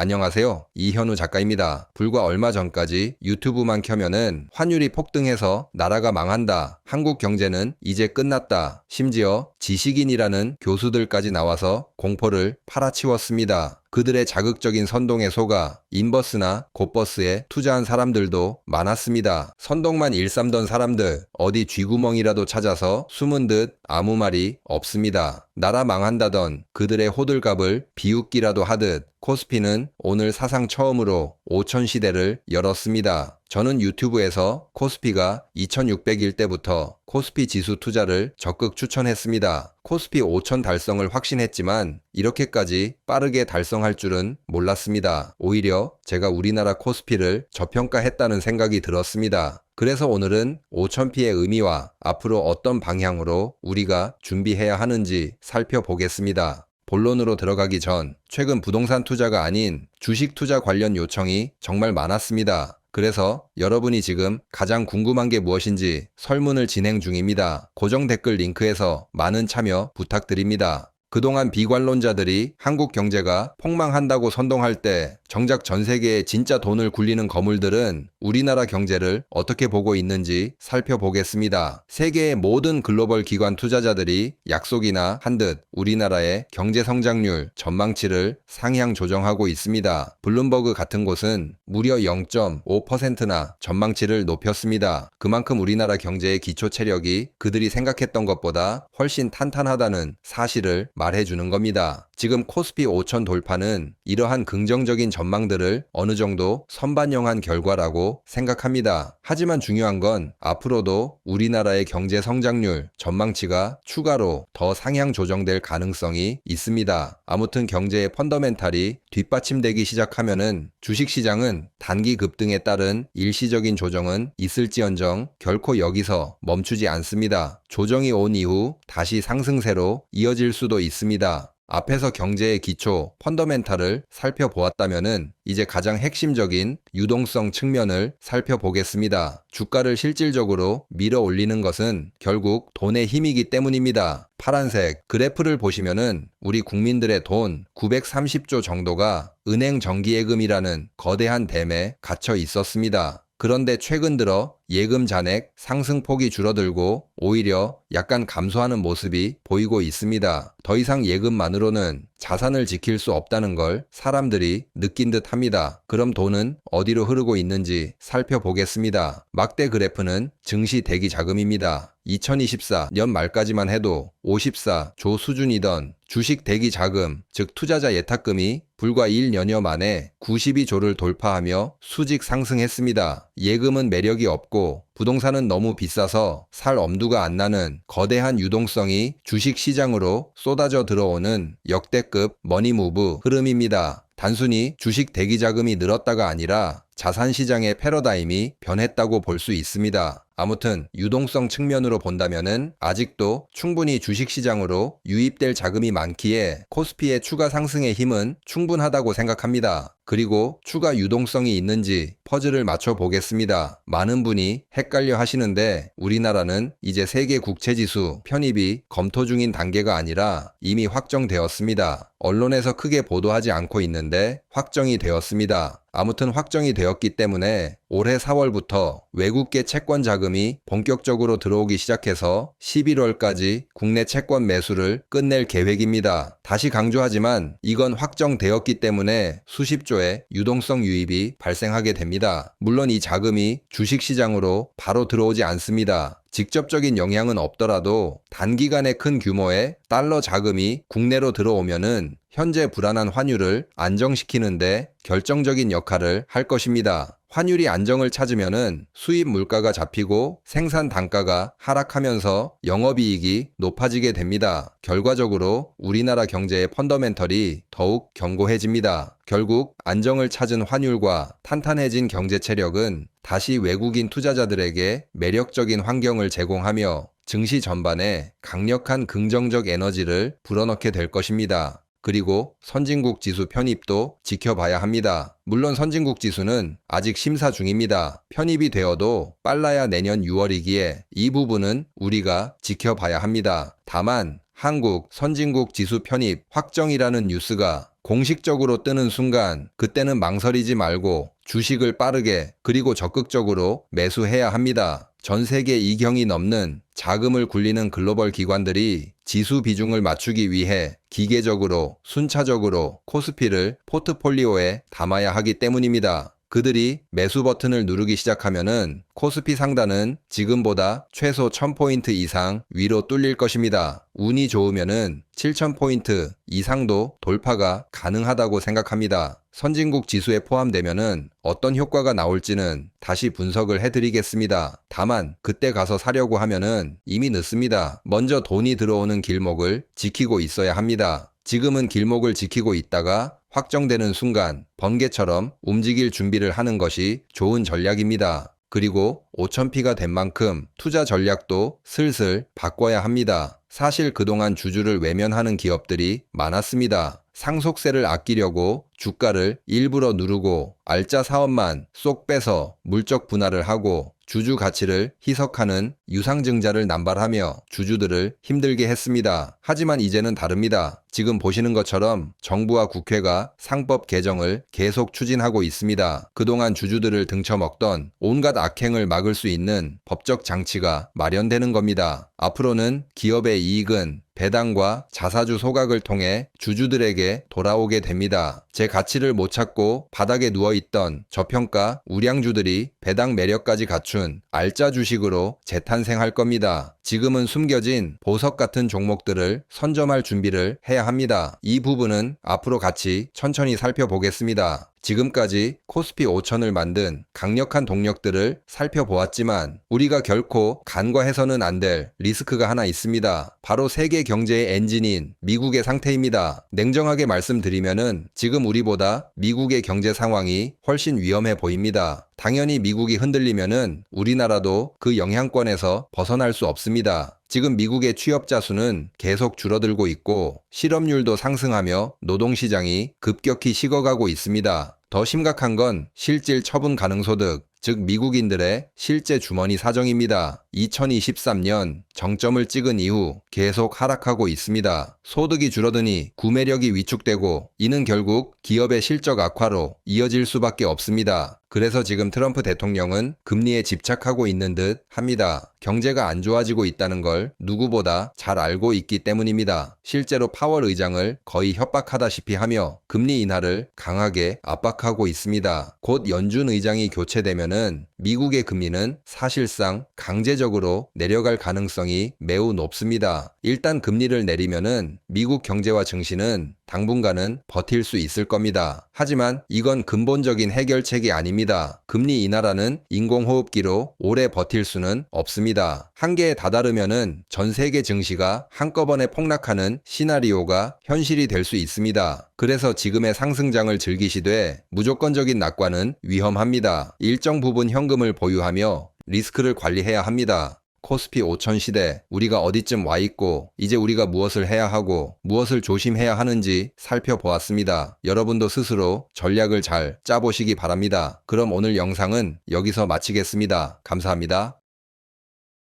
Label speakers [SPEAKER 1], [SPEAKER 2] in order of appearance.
[SPEAKER 1] 안녕하세요. 이현우 작가입니다. 불과 얼마 전까지 유튜브만 켜면은 환율이 폭등해서 나라가 망한다. 한국 경제는 이제 끝났다. 심지어 지식인이라는 교수들까지 나와서 공포를 팔아치웠습니다. 그들의 자극적인 선동에 속아 인버스나 곧버스에 투자한 사람들도 많았습니다. 선동만 일삼던 사람들, 어디 쥐구멍이라도 찾아서 숨은 듯 아무 말이 없습니다. 나라 망한다던 그들의 호들갑을 비웃기라도 하듯 코스피는 오늘 사상 처음으로 5천 시대를 열었습니다. 저는 유튜브에서 코스피가 2600일 때부터 코스피 지수 투자를 적극 추천했습니다. 코스피 5000 달성을 확신했지만 이렇게까지 빠르게 달성할 줄은 몰랐습니다. 오히려 제가 우리나라 코스피를 저평가했다는 생각이 들었습니다. 그래서 오늘은 5000P의 의미와 앞으로 어떤 방향으로 우리가 준비해야 하는지 살펴보겠습니다. 본론으로 들어가기 전 최근 부동산 투자가 아닌 주식 투자 관련 요청이 정말 많았습니다. 그래서 여러분이 지금 가장 궁금한 게 무엇인지 설문을 진행 중입니다. 고정 댓글 링크에서 많은 참여 부탁드립니다. 그동안 비관론자들이 한국 경제가 폭망한다고 선동할 때 정작 전 세계에 진짜 돈을 굴리는 거물들은 우리나라 경제를 어떻게 보고 있는지 살펴보겠습니다. 세계의 모든 글로벌 기관 투자자들이 약속이나 한 듯 우리나라의 경제 성장률 전망치를 상향 조정하고 있습니다. 블룸버그 같은 곳은 무려 0.5%나 전망치를 높였습니다. 그만큼 우리나라 경제의 기초 체력이 그들이 생각했던 것보다 훨씬 탄탄하다는 사실을 말해주는 겁니다. 지금 코스피 5000 돌파는 이러한 긍정적인 전망들을 어느 정도 선반영한 결과라고 생각합니다. 하지만 중요한 건 앞으로도 우리나라의 경제 성장률 전망치가 추가로 더 상향 조정될 가능성이 있습니다. 아무튼 경제의 펀더멘탈이 뒷받침되기 시작하면은 주식시장은 단기 급등에 따른 일시적인 조정은 있을지언정 결코 여기서 멈추지 않습니다. 조정이 온 이후 다시 상승세로 이어질 수도 있습니다. 앞에서 경제의 기초, 펀더멘탈을 살펴보았다면은 이제 가장 핵심적인 유동성 측면을 살펴보겠습니다. 주가를 실질적으로 밀어 올리는 것은 결국 돈의 힘이기 때문입니다. 파란색 그래프를 보시면은 우리 국민들의 돈 930조 정도가 은행 정기예금이라는 거대한 댐에 갇혀 있었습니다. 그런데 최근 들어 예금 잔액 상승폭이 줄어들고 오히려 약간 감소하는 모습이 보이고 있습니다. 더 이상 예금만으로는 자산을 지킬 수 없다는 걸 사람들이 느낀 듯 합니다. 그럼 돈은 어디로 흐르고 있는지 살펴보겠습니다. 막대 그래프는 증시 대기 자금입니다. 2024년 말까지만 해도 54조 수준이던 주식 대기 자금, 즉 투자자 예탁금이 불과 1년여 만에 92조를 돌파하며 수직 상승했습니다. 예금은 매력이 없고 부동산은 너무 비싸서 살 엄두가 안 나는 거대한 유동성이 주식 시장으로 쏟아져 들어오는 역대급 머니무브 흐름입니다. 단순히 주식 대기 자금이 늘었다가 아니라 자산 시장의 패러다임이 변했다고 볼 수 있습니다. 아무튼 유동성 측면으로 본다면은 아직도 충분히 주식시장으로 유입될 자금이 많기에 코스피의 추가 상승의 힘은 충분하다고 생각합니다. 그리고 추가 유동성이 있는지 퍼즐을 맞춰 보겠습니다. 많은 분이 헷갈려 하시는데 우리나라는 이제 세계 국채지수 편입이 검토 중인 단계가 아니라 이미 확정되었습니다. 언론에서 크게 보도하지 않고 있는데 확정이 되었습니다. 아무튼 확정이 되었기 때문에 올해 4월부터 외국계 채권 자금이 본격적으로 들어오기 시작해서 11월까지 국내 채권 매수를 끝낼 계획입니다. 다시 강조하지만 이건 확정되었기 때문에 수십조의 유동성 유입이 발생하게 됩니다. 물론 이 자금이 주식시장으로 바로 들어오지 않습니다. 직접적인 영향은 없더라도 단기간에 큰 규모의 달러 자금이 국내로 들어오면은 현재 불안한 환율을 안정시키는데 결정적인 역할을 할 것입니다. 환율이 안정을 찾으면은 수입 물가가 잡히고 생산 단가가 하락하면서 영업이익이 높아지게 됩니다. 결과적으로 우리나라 경제의 펀더멘털이 더욱 견고해집니다. 결국 안정을 찾은 환율과 탄탄해진 경제 체력은 다시 외국인 투자자들에게 매력적인 환경을 제공하며 증시 전반에 강력한 긍정적 에너지를 불어넣게 될 것입니다. 그리고 선진국 지수 편입도 지켜봐야 합니다. 물론 선진국 지수는 아직 심사 중입니다. 편입이 되어도 빨라야 내년 6월이기에 이 부분은 우리가 지켜봐야 합니다. 다만 한국 선진국 지수 편입 확정이라는 뉴스가 공식적으로 뜨는 순간 그때는 망설이지 말고 주식을 빠르게 그리고 적극적으로 매수해야 합니다. 전 세계 2경이 넘는 자금을 굴리는 글로벌 기관들이 지수 비중을 맞추기 위해 기계적으로 순차적으로 코스피를 포트폴리오에 담아야 하기 때문입니다. 그들이 매수 버튼을 누르기 시작하면은 코스피 상단은 지금보다 최소 1000포인트 이상 위로 뚫릴 것입니다. 운이 좋으면은 7000포인트 이상도 돌파가 가능하다고 생각합니다. 선진국 지수에 포함되면은 어떤 효과가 나올지는 다시 분석을 해드리겠습니다. 다만 그때 가서 사려고 하면은 이미 늦습니다. 먼저 돈이 들어오는 길목을 지키고 있어야 합니다. 지금은 길목을 지키고 있다가 확정되는 순간 번개처럼 움직일 준비를 하는 것이 좋은 전략입니다. 그리고 5000P가 된 만큼 투자 전략도 슬슬 바꿔야 합니다. 사실 그동안 주주를 외면하는 기업들이 많았습니다. 상속세를 아끼려고 주가를 일부러 누르고 알짜 사업만 쏙 빼서 물적 분할을 하고 주주 가치를 희석하는 유상증자를 남발하며 주주들을 힘들게 했습니다. 하지만 이제는 다릅니다. 지금 보시는 것처럼 정부와 국회가 상법 개정을 계속 추진하고 있습니다. 그동안 주주들을 등쳐먹던 온갖 악행을 막을 수 있는 법적 장치가 마련되는 겁니다. 앞으로는 기업의 이익은 배당과 자사주 소각을 통해 주주들에게 돌아오게 됩니다. 제 가치를 못 찾고 바닥에 누워있던 저평가 우량주들이 배당 매력까지 갖춘 알짜 주식으로 재탄생할 겁니다. 지금은 숨겨진 보석 같은 종목들을 선점할 준비를 해야 합니다. 이 부분은 앞으로 같이 천천히 살펴보겠습니다. 지금까지 코스피 5000을 만든 강력한 동력들을 살펴보았지만 우리가 결코 간과해서는 안 될 리스크가 하나 있습니다. 바로 세계 경제의 엔진인 미국의 상태입니다. 냉정하게 말씀드리면은 지금 우리보다 미국의 경제 상황이 훨씬 위험해 보입니다. 당연히 미국이 흔들리면은 우리나라도 그 영향권에서 벗어날 수 없습니다. 지금 미국의 취업자 수는 계속 줄어들고 있고 실업률도 상승하며 노동시장이 급격히 식어가고 있습니다. 더 심각한 건 실질 처분 가능 소득, 즉 미국인들의 실제 주머니 사정입니다. 2023년 정점을 찍은 이후 계속 하락하고 있습니다. 소득이 줄어드니 구매력이 위축되고 이는 결국 기업의 실적 악화로 이어질 수밖에 없습니다. 그래서 지금 트럼프 대통령은 금리에 집착하고 있는 듯 합니다. 경제가 안 좋아지고 있다는 걸 누구보다 잘 알고 있기 때문입니다. 실제로 파월 의장을 거의 협박하다시피 하며 금리 인하를 강하게 압박하고 있습니다. 곧 연준 의장이 교체되면은 미국의 금리는 사실상 강제적으로 내려갈 가능성이 매우 높습니다. 일단 금리를 내리면은 미국 경제와 증시는 당분간은 버틸 수 있을 겁니다. 하지만 이건 근본적인 해결책이 아닙니다. 금리 인하라는 인공호흡기로 오래 버틸 수는 없습니다. 한계에 다다르면은 전 세계 증시가 한꺼번에 폭락하는 시나리오가 현실이 될 수 있습니다. 그래서 지금의 상승장을 즐기시되 무조건적인 낙관은 위험합니다. 일정 부분 현금을 보유하며 리스크를 관리해야 합니다. 코스피 5000 시대, 우리가 어디쯤 와 있고 이제 우리가 무엇을 해야 하고 무엇을 조심해야 하는지 살펴보았습니다. 여러분도 스스로 전략을 잘 짜보시기 바랍니다. 그럼 오늘 영상은 여기서 마치겠습니다. 감사합니다.